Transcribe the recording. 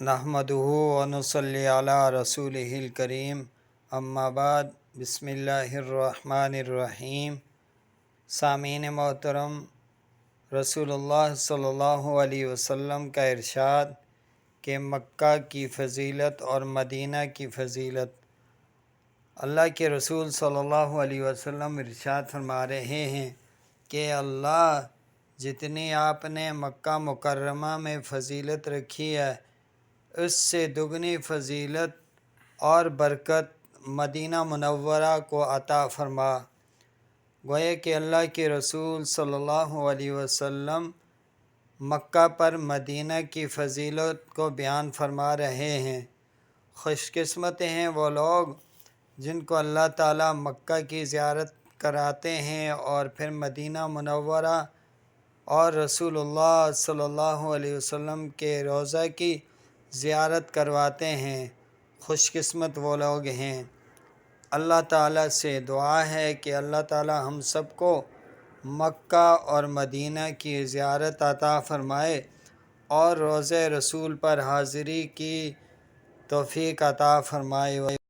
نحمدہ ونصلی علی رسولہ الکریم اما بعد بسم اللہ الرحمن الرحیم۔ سامعین محترم، رسول اللہ صلی اللہ علیہ وسلم کا ارشاد کہ مکہ کی فضیلت اور مدینہ کی فضیلت۔ اللہ کے رسول صلی اللہ علیہ وسلم ارشاد فرما رہے ہیں کہ اللہ جتنی آپ نے مکہ مکرمہ میں فضیلت رکھی ہے، اس سے دگنی فضیلت اور برکت مدینہ منورہ کو عطا فرما۔ گویا کہ اللہ کے رسول صلی اللہ علیہ وسلم مکہ پر مدینہ کی فضیلت کو بیان فرما رہے ہیں۔ خوش قسمت ہیں وہ لوگ جن کو اللہ تعالیٰ مکہ کی زیارت کراتے ہیں اور پھر مدینہ منورہ اور رسول اللہ صلی اللہ علیہ وسلم کے روضہ کی زیارت کرواتے ہیں۔ خوش قسمت وہ لوگ ہیں۔ اللہ تعالیٰ سے دعا ہے کہ اللہ تعالیٰ ہم سب کو مکہ اور مدینہ کی زیارت عطا فرمائے اور روضہ رسول پر حاضری کی توفیق عطا فرمائے۔